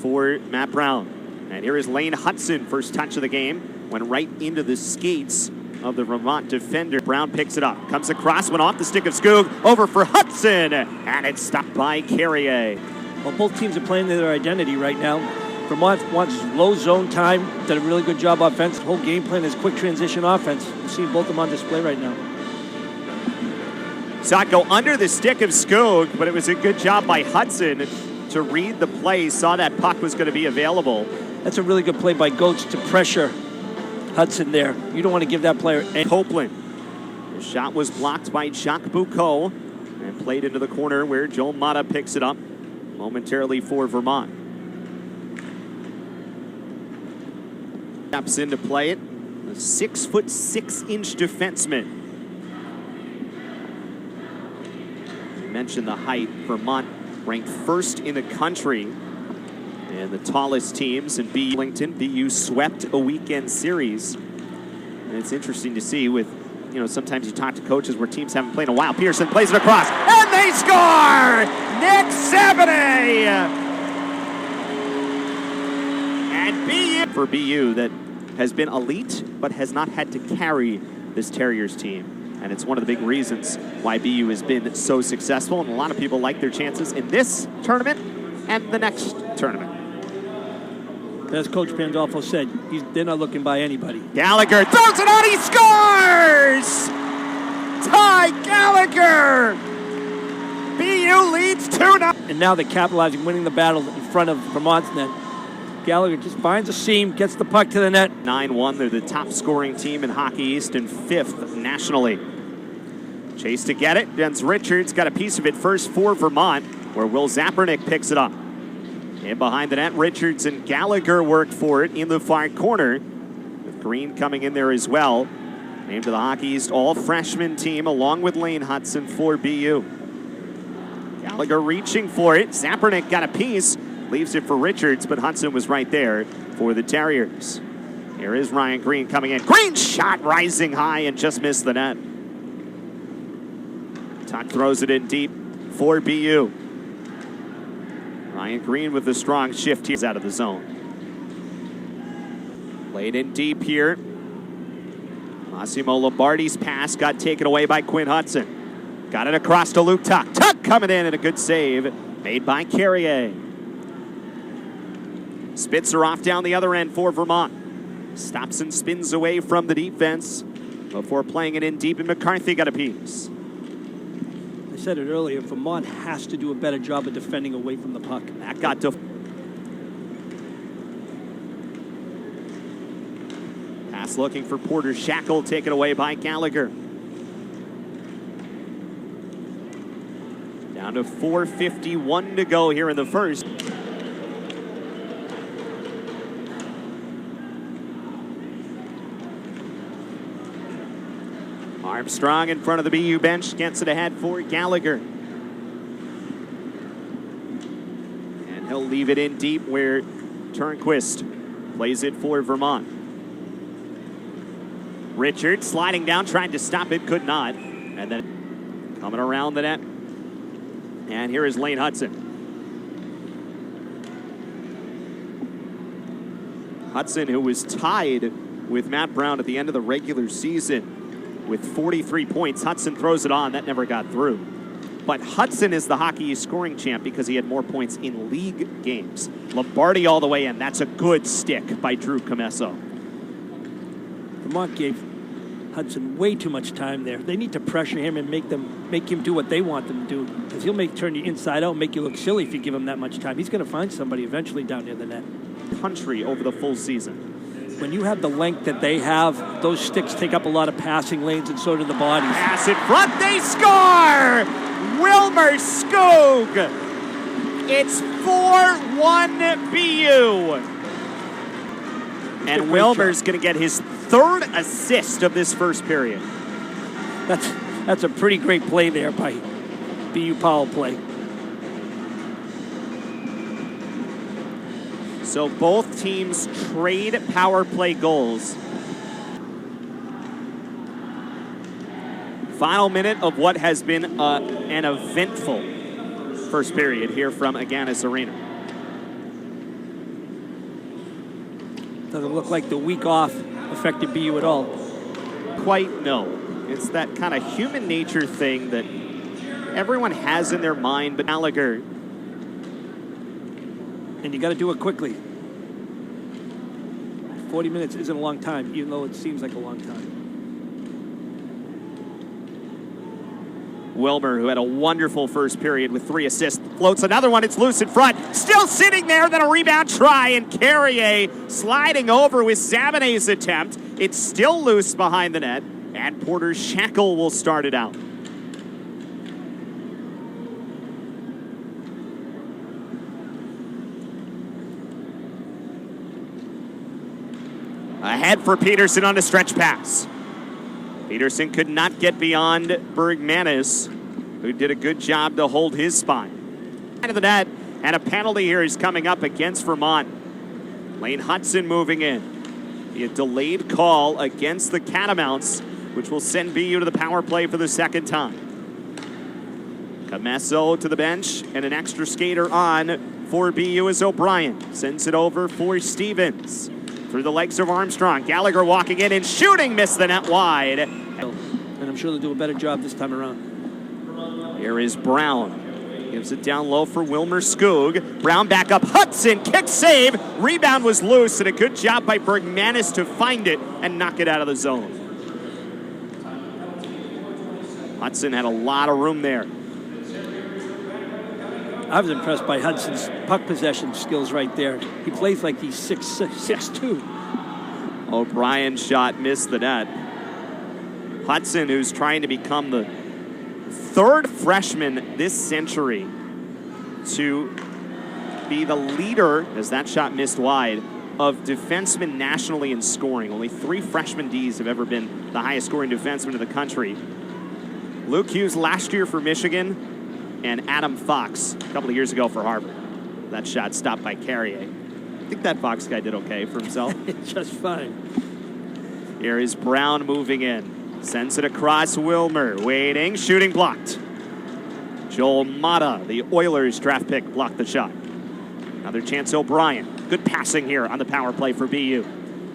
for Matt Brown. And here is Lane Hutson, first touch of the game. Went right into the skates of the Vermont defender. Brown picks it up. Comes across, went off the stick of Skoog. Over for Hutson. And it's stopped by Carrier. Well, both teams are playing their identity right now. Vermont wants low zone time. Did a really good job offense. The whole game plan is quick transition offense. We're seeing both of them on display right now. Saw it go under the stick of Skoog, but it was a good job by Hutson to read the play. Saw that puck was going to be available. That's a really good play by Goetz to pressure Hutson there. You don't want to give that player any. Copeland. The shot was blocked by Jacques Boucault and played into the corner where Joel Mata picks it up momentarily for Vermont. Steps in to play it. A 6'6" defenseman. You mentioned the height. Vermont ranked first in the country and the tallest teams in BU. BU swept a weekend series. And it's interesting to see with, sometimes you talk to coaches where teams haven't played in a while. Pearson plays it across, and they score! Nick Sebene! And BU for BU that has been elite, but has not had to carry this Terriers team. And it's one of the big reasons why BU has been so successful. And a lot of people like their chances in this tournament and the next tournament. As Coach Pandolfo said, they're not looking by anybody. Gallagher throws it out, he scores! Ty Gallagher! BU leads 2-0. And now they're capitalizing, winning the battle in front of Vermont's net. Gallagher just finds a seam, gets the puck to the net. 9-1, they're the top scoring team in Hockey East and 5th nationally. Chase to get it, Jens Richards got a piece of it first for Vermont, where Will Zapernick picks it up. And behind the net, Richards and Gallagher worked for it in the far corner, with Green coming in there as well. Named to the Hockey East all-freshman team, along with Lane Hutson for BU. Gallagher reaching for it. Zapernick got a piece, leaves it for Richards, but Hutson was right there for the Terriers. Here is Ryan Green coming in. Green shot rising high and just missed the net. Tuck throws it in deep for BU. Ryan Green with the strong shift. He's out of the zone. Played in deep here. Massimo Lombardi's pass got taken away by Quinn Hutson. Got it across to Luke Tuck. Tuck coming in and a good save made by Carrier. Spitzer off down the other end for Vermont. Stops and spins away from the defense before playing it in deep, and McCarthy got a piece. I said it earlier, Vermont has to do a better job of defending away from the puck. That got to... Pass looking for Porter Shackle, taken away by Gallagher. Down to 4:51 to go here in the first. Armstrong in front of the BU bench, gets it ahead for Gallagher. And he'll leave it in deep where Turnquist plays it for Vermont. Richard sliding down, trying to stop it, could not. And then coming around the net. And here is Lane Hutson. Hutson, who was tied with Matt Brown at the end of the regular season with 43 points. Hutson throws it on. That never got through. But Hutson is the Hockey East scoring champ because he had more points in league games. Lombardi all the way in. That's a good stick by Drew Comesso. Vermont gave Hutson way too much time there. They need to pressure him and make him do what they want them to do. Because he'll turn you inside out and make you look silly if you give him that much time. He's going to find somebody eventually down near the net. Country over the full season. When you have the length that they have, those sticks take up a lot of passing lanes, and so do the bodies. Pass in front, they score! Wilmer Skoog! It's 4-1 BU. And Wilmer's going to get his third assist of this first period. That's a pretty great play there by BU power play. So both teams trade power play goals. Final minute of what has been an eventful first period here from Agganis Arena. Doesn't look like the week off affected BU at all. Quite no. It's that kind of human nature thing that everyone has in their mind, but Gallagher. And you got to do it quickly. 40 minutes isn't a long time, even though it seems like a long time. Wilmer, who had a wonderful first period with 3 assists, floats another one. It's loose in front. Still sitting there. Then a rebound try, and Carrier sliding over with Zabinet's attempt. It's still loose behind the net, and Porter Shackle will start it out. Ahead for Peterson on a stretch pass. Peterson could not get beyond Bergmanis, who did a good job to hold his spot. Into the net, and a penalty here is coming up against Vermont. Lane Hutson moving in. A delayed call against the Catamounts, which will send BU to the power play for the second time. Camesso to the bench, and an extra skater on for BU is O'Brien. Sends it over for Stevens. Through the legs of Armstrong. Gallagher walking in and shooting, missed the net wide. And I'm sure they'll do a better job this time around. Here is Brown. Gives it down low for Wilmer Skoog. Brown back up. Hutson, kick save. Rebound was loose, and a good job by Bergmanis to find it and knock it out of the zone. Hutson had a lot of room there. I was impressed by Hudson's puck possession skills right there. He plays like he's 6'2". O'Brien's shot missed the net. Hutson, who's trying to become the 3rd freshman this century to be the leader, as that shot missed wide, of defensemen nationally in scoring. Only 3 freshman Ds have ever been the highest scoring defenseman in the country. Luke Hughes last year for Michigan, and Adam Fox a couple of years ago for Harvard. That shot stopped by Carrier. I think that Fox guy did okay for himself. Just fine. Here is Brown moving in. Sends it across Wilmer. Waiting. Shooting blocked. Joel Mata, the Oilers draft pick, blocked the shot. Another chance, O'Brien. Good passing here on the power play for BU.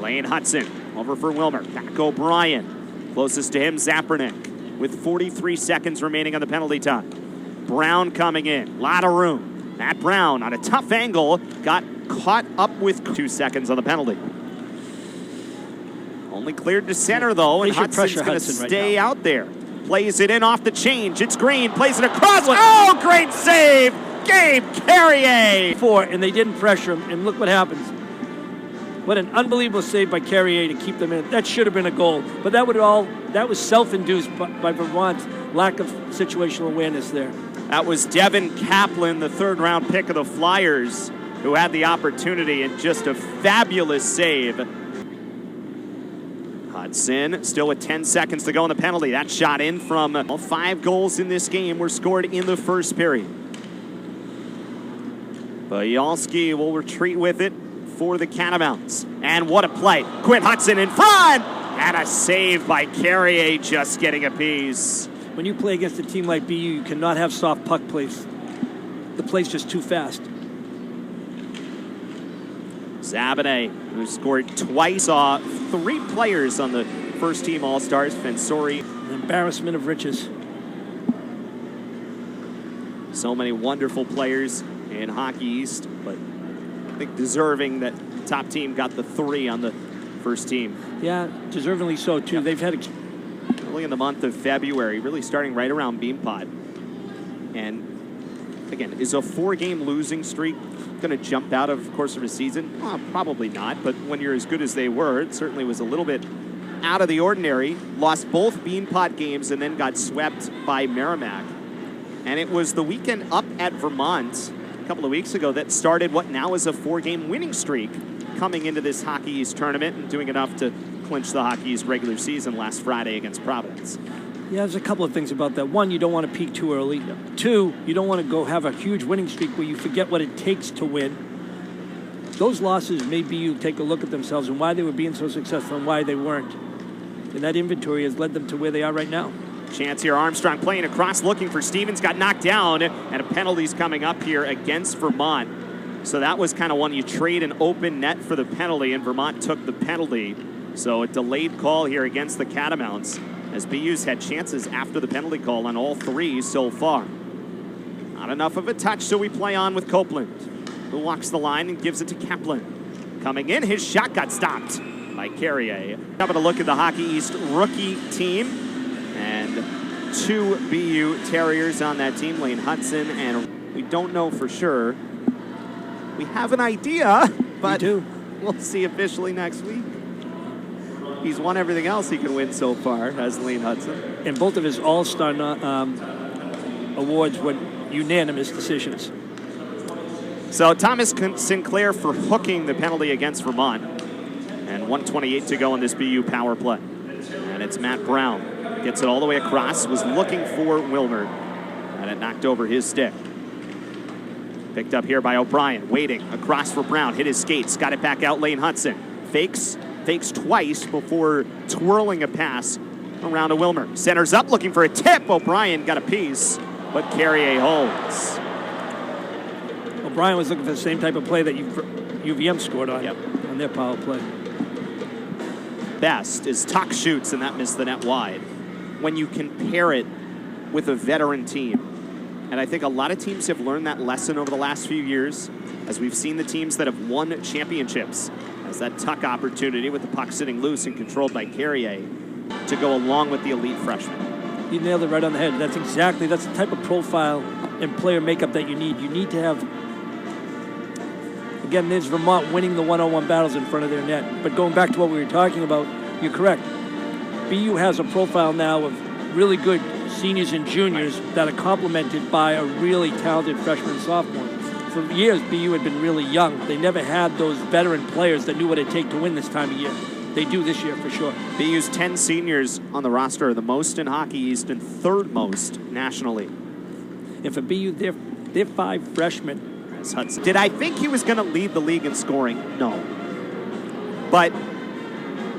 Lane Hutson over for Wilmer. Back O'Brien. Closest to him, Zapernick, with 43 seconds remaining on the penalty time. Brown coming in. Lot of room. Matt Brown on a tough angle. Got caught up with 2 seconds on the penalty. Only cleared to center, though, and Hudson's going to stay out there. Plays it in off the change. It's Green. Plays it across. Oh, great save. Gabe Carrier. And they didn't pressure him, and look what happens. What an unbelievable save by Carrier to keep them in. That should have been a goal. But that was self-induced by Vermont's lack of situational awareness there. That was Devin Kaplan, the 3rd-round pick of the Flyers, who had the opportunity, and just a fabulous save. Hutson still with 10 seconds to go in the penalty. That shot in from 5 goals in this game were scored in the first period. Bayalski will retreat with it for the Catamounts. And what a play. Quinn Hutson in front! And a save by Carrier, just getting a piece. When you play against a team like BU, you cannot have soft puck plays. The play's just too fast. Zabinet, who scored twice, saw 3 players on the first team All-Stars. Fensori. An embarrassment of riches. So many wonderful players in Hockey East, but I think deserving that the top team got the 3 on the first team. Yeah, deservingly so, too. Yep. They've had early in the month of February, really starting right around Beanpot. And again, is a 4-game losing streak going to jump out of the course of a season? Well, probably not, but when you're as good as they were, it certainly was a little bit out of the ordinary. Lost both Beanpot games and then got swept by Merrimack. And it was the weekend up at Vermont a couple of weeks ago that started what now is a 4-game winning streak coming into this Hockey East tournament and doing enough to clinch the Hockey East regular season last Friday against Providence. Yeah, there's a couple of things about that. One, you don't want to peak too early. Yep. 2, you don't want to go have a huge winning streak where you forget what it takes to win. Those losses made BU take a look at themselves and why they were being so successful and why they weren't. And that inventory has led them to where they are right now. Chance here, Armstrong playing across, looking for Stevens, got knocked down, and a penalty's coming up here against Vermont. So that was kind of one you trade an open net for the penalty, and Vermont took the penalty. So a delayed call here against the Catamounts, as BU's had chances after the penalty call on all three so far. Not enough of a touch, so we play on with Copeland, who walks the line and gives it to Kaplan. Coming in, his shot got stopped by Carrier. Having a look at the Hockey East rookie team, and 2 BU Terriers on that team, Lane Hutson, and we don't know for sure. We have an idea, but we'll see officially next week. He's won everything else he can win so far, has Lane Hutson. And both of his All-Star awards were unanimous decisions. So Thomas Sinclair for hooking the penalty against Vermont. And 1:28 to go in this BU power play. And it's Matt Brown. Gets it all the way across, was looking for Wilmer. And it knocked over his stick. Picked up here by O'Brien, waiting across for Brown. Hit his skates, got it back out Lane Hutson. Fakes twice before twirling a pass around to Wilmer. Centers up, looking for a tip. O'Brien got a piece, but Carrier holds. O'Brien was looking for the same type of play that UVM scored on, on their power play. Best is Tuck shoots, and that missed the net wide. When you compare it with a veteran team, and I think a lot of teams have learned that lesson over the last few years, as we've seen the teams that have won championships, as that Tuck opportunity with the puck sitting loose and controlled by Carrier to go along with the elite freshman. You nailed it right on the head. That's the type of profile and player makeup that you need. You need to have, again, there's Vermont winning the one-on-one battles in front of their net. But going back to what we were talking about, you're correct. BU has a profile now of really good seniors and juniors that are complemented by a really talented freshman and sophomore. For years, BU had been really young. They never had those veteran players that knew what it'd take to win this time of year. They do this year for sure. BU's 10 seniors on the roster are the most in Hockey East and third most nationally. And for BU, they're 5 freshmen. As Hutson. Did I think he was going to lead the league in scoring? No. But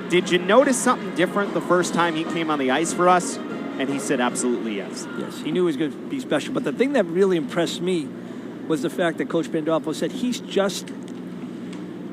did you notice something different the first time he came on the ice for us? And he said absolutely yes. Yes, he knew he was going to be special. But the thing that really impressed me was the fact that Coach Pandolfo said he's just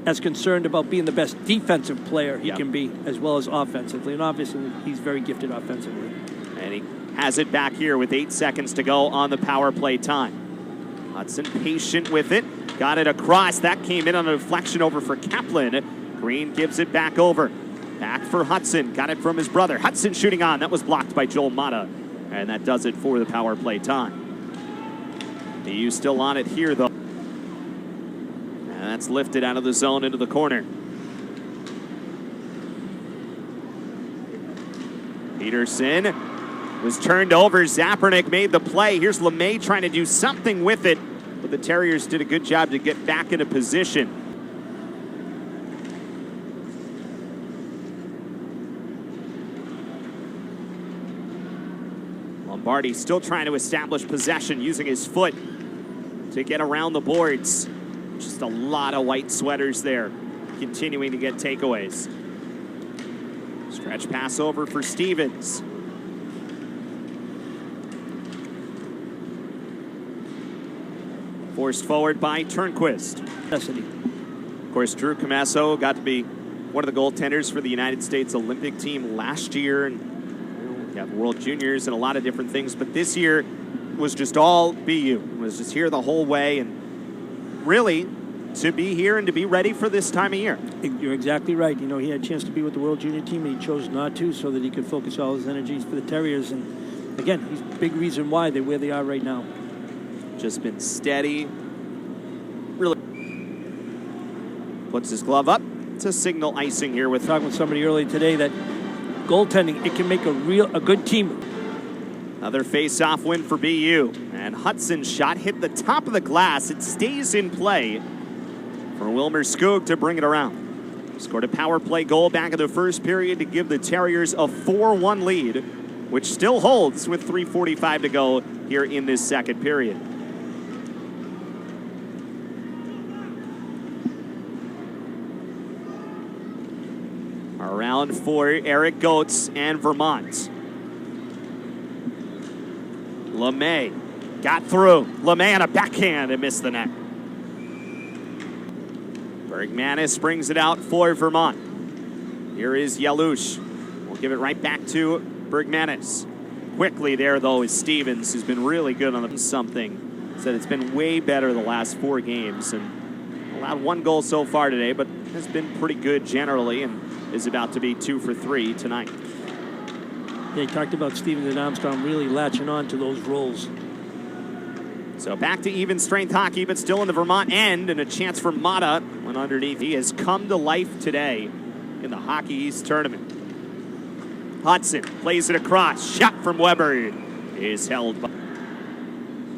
as concerned about being the best defensive player he can be, as well as offensively. And obviously, he's very gifted offensively. And he has it back here with 8 seconds to go on the power play time. Hutson patient with it. Got it across. That came in on a deflection over for Kaplan. Green gives it back over. Back for Hutson. Got it from his brother. Hutson shooting on. That was blocked by Joel Mata. And that does it for the power play time. BU still on it here, though. And that's lifted out of the zone into the corner. Peterson was turned over. Zapernick made the play. Here's LeMay trying to do something with it, but the Terriers did a good job to get back into position. Lombardi still trying to establish possession using his foot to get around the boards. Just a lot of white sweaters there, continuing to get takeaways. Stretch pass over for Stevens. Forced forward by Turnquist. Of course, Drew Camasso got to be one of the goaltenders for the United States Olympic team last year. And you have World Juniors and a lot of different things. But this year was just all BU. It was just here the whole way. And really, to be here and to be ready for this time of year. You're exactly right. You know, he had a chance to be with the World Junior team, and he chose not to so that he could focus all his energies for the Terriers. And again, he's a big reason why they're where they are right now. Just been steady. Really puts his glove up to signal icing here with talking with somebody earlier today that goaltending, it can make a good team. Another face-off win for BU. And Hutson's shot hit the top of the glass. It stays in play for Wilmer Skoog to bring it around. Scored a power play goal back in the first period to give the Terriers a 4-1 lead, which still holds with 3:45 to go here in this second period. Around for Eric Goetz and Vermont. LeMay got through. LeMay on a backhand and missed the net. Bergmanis brings it out for Vermont. Here is Yalush. We'll give it right back to Bergmanis. Quickly there, though, is Stevens, who's been really good on the something. Said it's been way better the last 4 games and allowed 1 goal so far today, but has been pretty good generally and is about to be 2 for 3 tonight. They talked about Stevens and Armstrong really latching on to those roles. So back to even strength hockey, but still in the Vermont end, and a chance for Mata when underneath. He has come to life today in the Hockey East tournament. Hutson plays it across. Shot from Weber is held by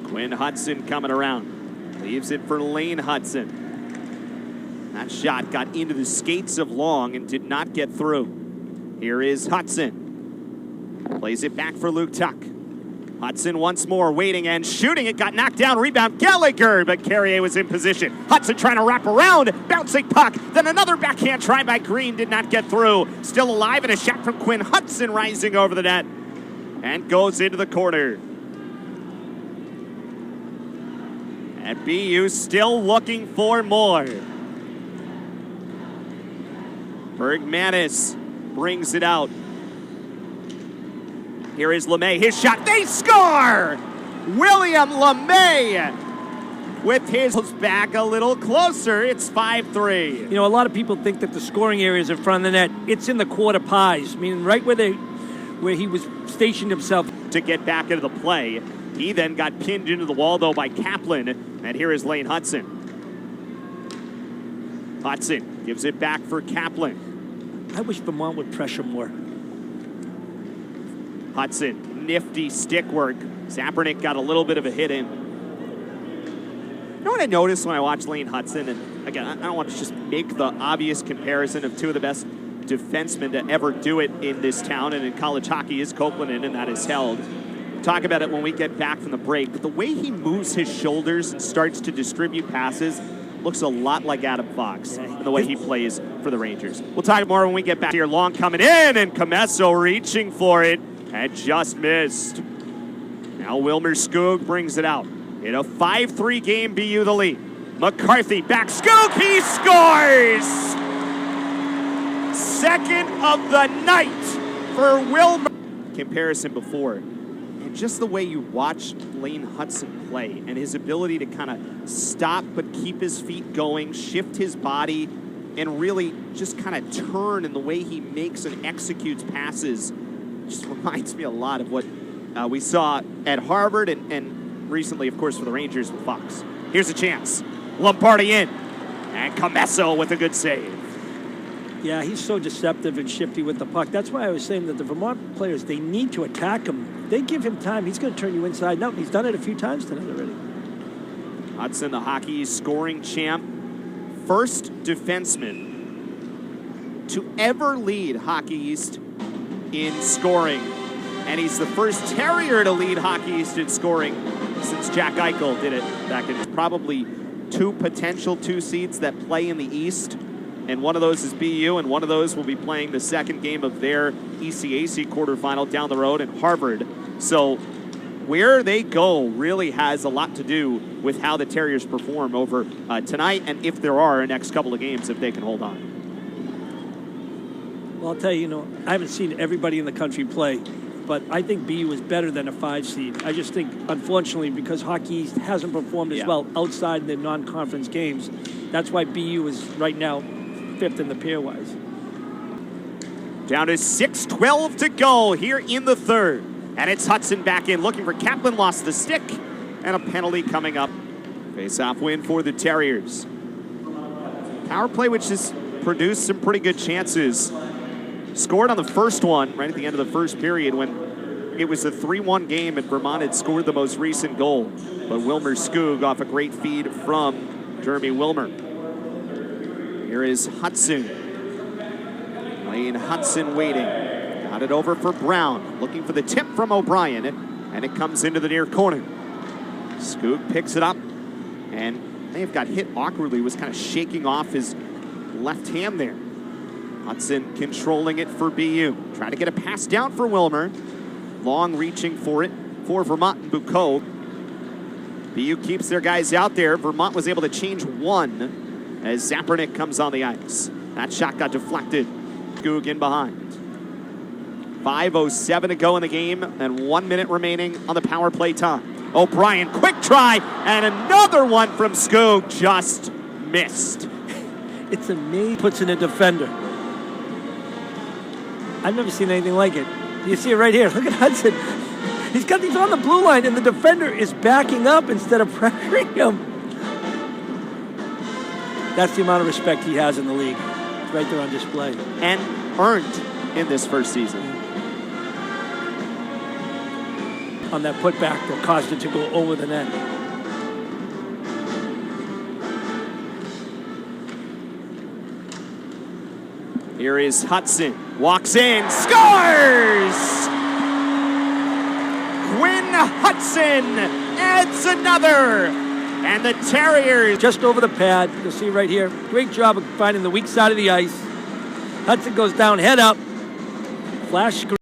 Quinn Hutson coming around. Leaves it for Lane Hutson. That shot got into the skates of Long and did not get through. Here is Hutson. Plays it back for Luke Tuck. Hutson once more waiting and shooting. It got knocked down. Rebound Gallagher, but Carrier was in position. Hutson trying to wrap around. Bouncing puck. Then another backhand try by Green. Did not get through. Still alive, and a shot from Quinn Hutson rising over the net and goes into the corner. And BU still looking for more. Bergmanis brings it out. Here is LeMay, his shot, they score! William LeMay with his back a little closer, it's 5-3. You know, a lot of people think that the scoring area is in front of the net. It's in the quarter pies, meaning right where he was stationed himself. To get back into the play, he then got pinned into the wall though by Kaplan, and here is Lane Hutson. Hutson gives it back for Kaplan. I wish Vermont would pressure more. Hutson, nifty stick work. Zapernick got a little bit of a hit in. You know what I noticed when I watched Lane Hutson, and again, I don't want to just make the obvious comparison of 2 of the best defensemen to ever do it in this town and in college hockey is Copeland, and that is held. We'll talk about it when we get back from the break, but the way he moves his shoulders and starts to distribute passes looks a lot like Adam Fox and the way he plays for the Rangers. We'll talk more when we get back here. Long coming in, and Comesso reaching for it. And just missed. Now Wilmer Skoog brings it out. In a 5-3 game, BU the lead. McCarthy back. Skoog, he scores! Second of the night for Wilmer. Comparison before. And just the way you watch Lane Hutson play and his ability to kind of stop but keep his feet going, shift his body, and really just kind of turn in the way he makes and executes passes. Just reminds me a lot of what we saw at Harvard and recently, of course, for the Rangers with Fox. Here's a chance. Lombardi in. And Comesso with a good save. Yeah, he's so deceptive and shifty with the puck. That's why I was saying that the Vermont players, they need to attack him. They give him time. He's going to turn you inside out. He's done it a few times tonight already. Hutson, the hockey scoring champ. First defenseman to ever lead Hockey East in scoring, and he's the first Terrier to lead Hockey East in scoring since Jack Eichel did it back in. Probably 2 potential 2 seeds that play in the East, and one of those is BU, and one of those will be playing the second game of their ECAC quarterfinal down the road in Harvard. So where they go really has a lot to do with how the Terriers perform over tonight, and if there are a next couple of games, if they can hold on. Well, I'll tell you, I haven't seen everybody in the country play, but I think BU is better than a 5 seed. I just think, unfortunately, because Hockey East hasn't performed as well outside the non-conference games, that's why BU is right now 5th in the pairwise. Down to 6:12 to go here in the third. And it's Hutson back in, looking for Kaplan, lost the stick, and a penalty coming up. Face-off win for the Terriers. Power play, which has produced some pretty good chances. Scored on the first one right at the end of the first period when it was a 3-1 game and Vermont had scored the most recent goal. But Wilmer Skoog off a great feed from Jeremy Wilmer. Here is Hutson. Lane Hutson waiting. Got it over for Brown. Looking for the tip from O'Brien. And it comes into the near corner. Skoog picks it up. And may have got hit awkwardly. Was kind of shaking off his left hand there. Hutson controlling it for BU. Trying to get a pass down for Wilmer. Long reaching for it for Vermont and Bucco. BU keeps their guys out there. Vermont was able to change 1 as Zapernick comes on the ice. That shot got deflected. Skoog in behind. 5:07 to go in the game and 1 minute remaining on the power play time. O'Brien, quick try, and another one from Skoog, just missed. It's amazing. Puts in a defender. I've never seen anything like it. You see it right here. Look at Hutson. He's got these on the blue line, and the defender is backing up instead of pressuring him. That's the amount of respect he has in the league. It's right there on display. And earned in this first season. On that putback that caused it to go over the net. Here is Hutson. Walks in, scores! Quinn Hutson adds another. And the Terriers just over the pad. You'll see right here. Great job of finding the weak side of the ice. Hutson goes down, head up. Flash screen.